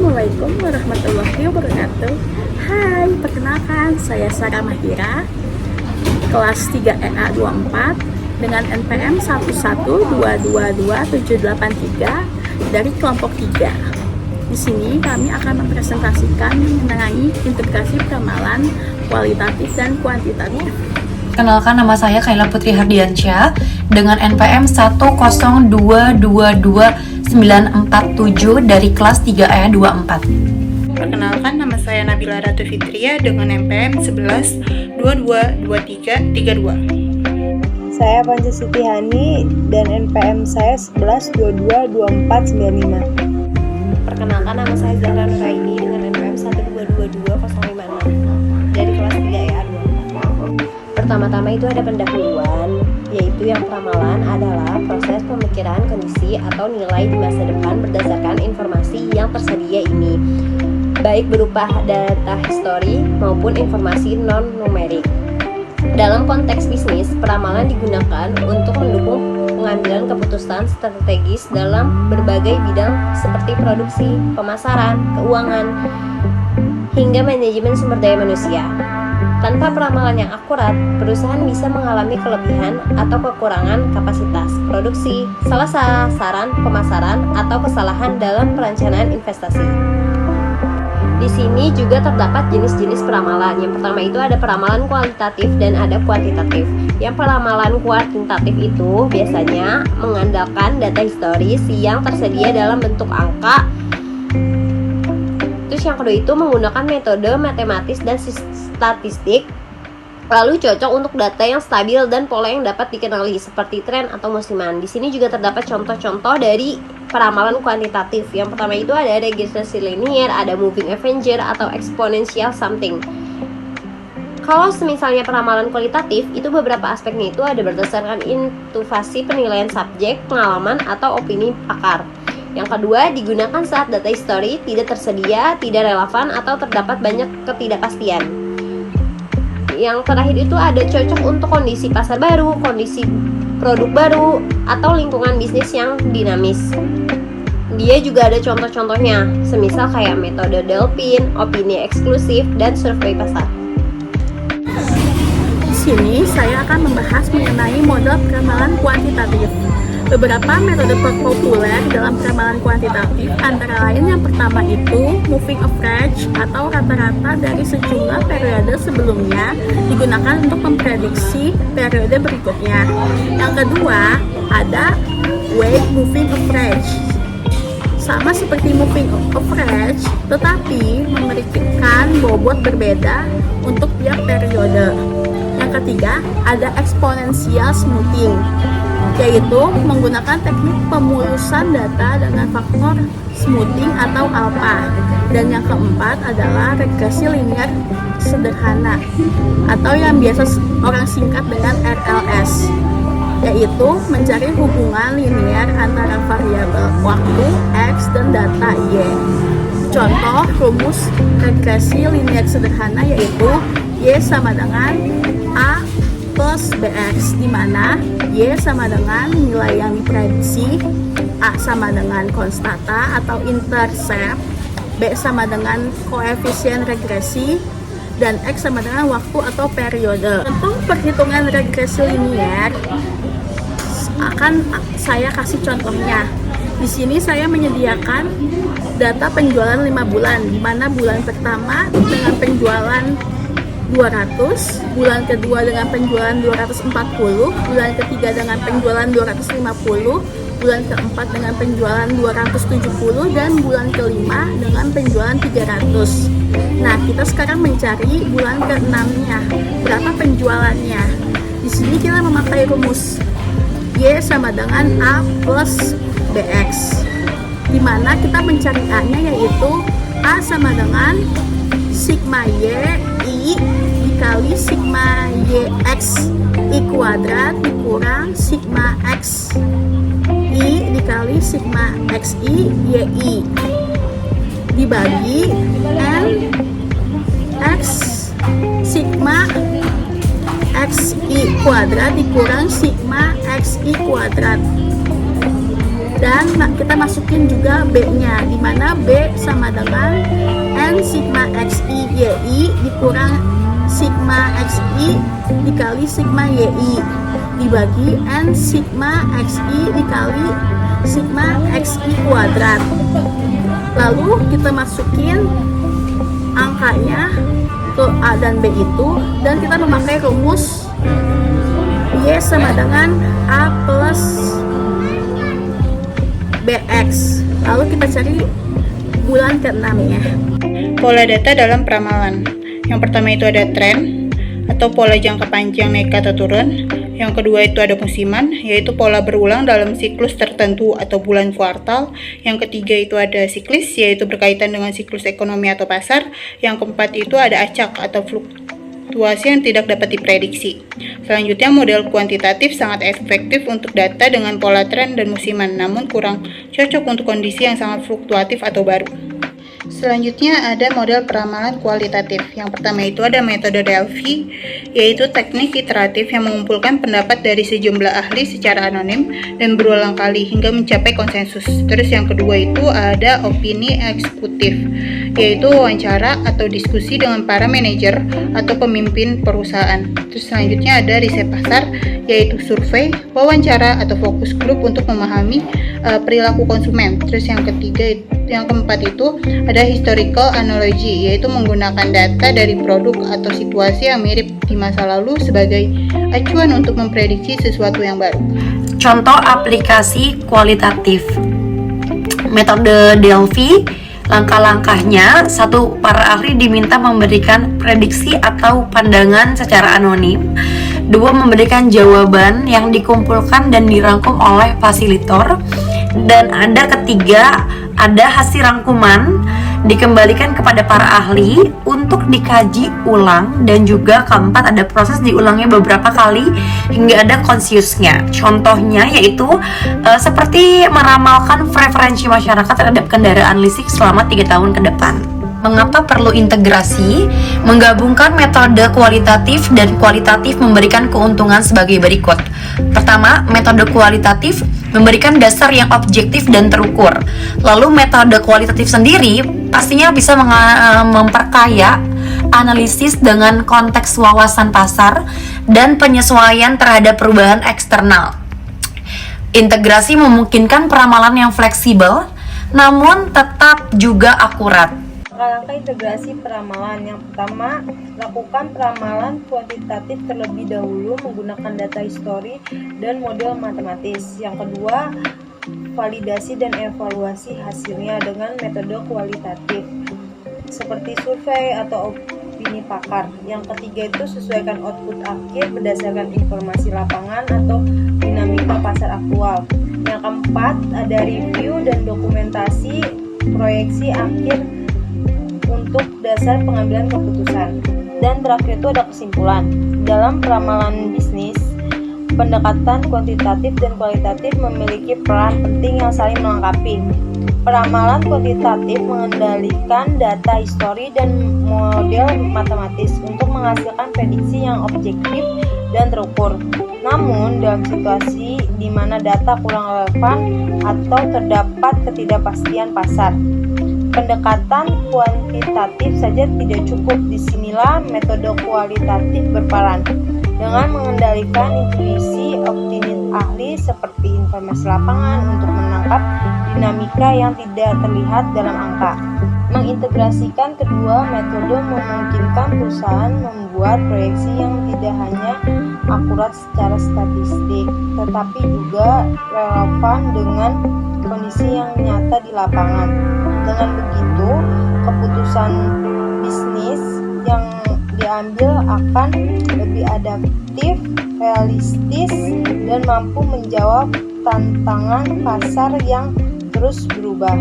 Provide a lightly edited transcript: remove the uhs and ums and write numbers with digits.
Assalamualaikum warahmatullahi wabarakatuh. Hai, perkenalkan saya Sarah Mahira, kelas 3 EA 24 dengan NPM 112227883 dari kelompok 3. Di sini kami akan mempresentasikan mengenai integrasi peramalan kualitatif dan kuantitatif. Kenalkan, nama saya Kaila Putri Hardiansyah dengan NPM 102229947 dari kelas 3E 24. Perkenalkan, nama saya Nabila Ratu Fitria dengan NPM 11222332. Saya Panca Siti Hani dan NPM saya 11222495. Perkenalkan, nama saya Zahra Nuraini dengan NPM 1222056 dari kelas 3EA 24. Pertama-tama itu ada pendahuluan, yaitu yang peramalan adalah proses pemikiran kondisi atau nilai di masa depan berdasarkan informasi yang tersedia ini, baik berupa data histori maupun informasi non-numerik. Dalam konteks bisnis, peramalan digunakan untuk mendukung pengambilan keputusan strategis dalam berbagai bidang seperti produksi, pemasaran, keuangan, hingga manajemen sumber daya manusia. Tanpa peramalan yang akurat, perusahaan bisa mengalami kelebihan atau kekurangan kapasitas produksi, salah sasaran pemasaran, atau kesalahan dalam perencanaan investasi. Di sini juga terdapat jenis-jenis peramalan. Yang pertama itu ada peramalan kualitatif dan ada kuantitatif. Yang peramalan kuantitatif itu biasanya mengandalkan data historis yang tersedia dalam bentuk angka. Terus yang kedua itu menggunakan metode matematis dan statistik, lalu cocok untuk data yang stabil dan pola yang dapat dikenali seperti tren atau musiman. Di sini juga terdapat contoh-contoh dari peramalan kuantitatif. Yang pertama itu ada regresi linier, ada moving avenger atau exponential something. Kalau misalnya peramalan kualitatif, itu beberapa aspeknya itu ada berdasarkan intuisi penilaian subjek, pengalaman, atau opini pakar. Yang kedua, digunakan saat data histori tidak tersedia, tidak relevan, atau terdapat banyak ketidakpastian. Yang terakhir itu ada cocok untuk kondisi pasar baru, kondisi produk baru, atau lingkungan bisnis yang dinamis. Dia juga ada contoh-contohnya, semisal kayak metode Delphin, opini eksklusif, dan survei pasar. Di sini saya akan membahas mengenai model peramalan kuantitatif. Beberapa metode populer dalam peramalan kuantitatif antara lain yang pertama itu moving average atau rata-rata dari sejumlah periode sebelumnya digunakan untuk memprediksi periode berikutnya. Yang kedua ada weight moving average, sama seperti moving average tetapi memberikan bobot berbeda untuk tiap periode. Yang ketiga ada exponential smoothing, yaitu menggunakan teknik pemulusan data dengan faktor smoothing atau alpha. Dan yang keempat adalah regresi linear sederhana atau yang biasa orang singkat dengan RLS, yaitu mencari hubungan linear antara variabel waktu X dan data Y. Contoh rumus regresi linear sederhana yaitu Y sama dengan A plus BX, di mana Y sama dengan nilai yang diprediksi, A sama dengan konstata atau intercept, B sama dengan koefisien regresi, dan X sama dengan waktu atau periode. Untuk perhitungan regresi linear akan saya kasih contohnya. Di sini saya menyediakan data penjualan 5 bulan, di mana bulan pertama dengan penjualan 200, bulan kedua dengan penjualan 240, bulan ketiga dengan penjualan 250, bulan keempat dengan penjualan 270, dan bulan kelima dengan penjualan 300. Nah, kita sekarang mencari bulan ke-6-nya, berapa penjualannya. Di sini kita memakai rumus Y sama dengan A plus BX, di mana kita mencari A-nya yaitu A sama dengan sigma Y I dikali sigma YX I kuadrat dikurang sigma X I dikali sigma XI YI dibagi N X sigma XI kuadrat dikurang sigma XI kuadrat. Dan kita masukin juga B-nya, di mana B sama dengan N sigma XI YI dikurang sigma XI dikali sigma YI dibagi N sigma XI dikali sigma XI kuadrat. Lalu kita masukin angkanya ke A dan B itu, dan kita memakai rumus Y sama dengan A plus BX. Lalu kita cari bulan ke-6-nya. Pola data dalam peramalan. Yang pertama itu ada tren atau pola jangka panjang naik atau turun. Yang kedua itu ada musiman, yaitu pola berulang dalam siklus tertentu atau bulan kuartal. Yang ketiga itu ada siklis, yaitu berkaitan dengan siklus ekonomi atau pasar. Yang keempat itu ada acak atau fluktuasi yang tidak dapat diprediksi. Selanjutnya, model kuantitatif sangat efektif untuk data dengan pola tren dan musiman, namun kurang cocok untuk kondisi yang sangat fluktuatif atau baru. Selanjutnya ada model peramalan kualitatif. Yang pertama itu ada metode Delphi, yaitu teknik iteratif yang mengumpulkan pendapat dari sejumlah ahli secara anonim dan berulang kali hingga mencapai konsensus. Terus yang kedua itu ada opini eksekutif, yaitu wawancara atau diskusi dengan para manajer atau pemimpin perusahaan. Terus selanjutnya ada riset pasar, yaitu survei, wawancara atau fokus grup untuk memahami perilaku konsumen. Terus yang keempat itu ada historical analogy, yaitu menggunakan data dari produk atau situasi yang mirip di masa lalu sebagai acuan untuk memprediksi sesuatu yang baru. Contoh aplikasi kualitatif. Metode Delphi, langkah-langkahnya: 1. Para ahli diminta memberikan prediksi atau pandangan secara anonim. 2. Memberikan jawaban yang dikumpulkan dan dirangkum oleh fasilitator. Dan ada ketiga, ada hasil rangkuman dikembalikan kepada para ahli untuk dikaji ulang, dan juga keempat ada proses diulangnya beberapa kali hingga ada konsensusnya. Contohnya yaitu seperti meramalkan preferensi masyarakat terhadap kendaraan listrik selama 3 tahun ke depan. Mengapa perlu integrasi? Menggabungkan metode kualitatif dan kualitatif memberikan keuntungan sebagai berikut. Pertama, metode kualitatif memberikan dasar yang objektif dan terukur. Lalu metode kualitatif sendiri pastinya bisa memperkaya analisis dengan konteks wawasan pasar dan penyesuaian terhadap perubahan eksternal. Integrasi memungkinkan peramalan yang fleksibel namun tetap juga akurat. Langkah-langkah integrasi peramalan. Yang pertama, lakukan peramalan kuantitatif terlebih dahulu menggunakan data histori dan model matematis. Yang kedua, validasi dan evaluasi hasilnya dengan metode kualitatif seperti survei atau opini pakar. Yang ketiga itu sesuaikan output akhir berdasarkan informasi lapangan atau dinamika pasar aktual. Yang keempat, ada review dan dokumentasi proyeksi akhir untuk dasar pengambilan keputusan. Dan terakhir itu ada kesimpulan. Dalam peramalan bisnis, pendekatan kuantitatif dan kualitatif memiliki peran penting yang saling melengkapi. Peramalan kuantitatif mengendalikan data histori dan model matematis untuk menghasilkan prediksi yang objektif dan terukur. Namun, dalam situasi di mana data kurang relevan atau terdapat ketidakpastian pasar, pendekatan kuantitatif saja tidak cukup. Disinilah metode kualitatif berperan dengan mengendalikan intuisi optimis ahli seperti informasi lapangan untuk menangkap dinamika yang tidak terlihat dalam angka. Mengintegrasikan kedua metode memungkinkan perusahaan membuat proyeksi yang tidak hanya akurat secara statistik, tetapi juga relevan dengan kondisi yang nyata di lapangan. Dengan begitu, keputusan bisnis yang diambil akan lebih adaptif, realistis, dan mampu menjawab tantangan pasar yang terus berubah.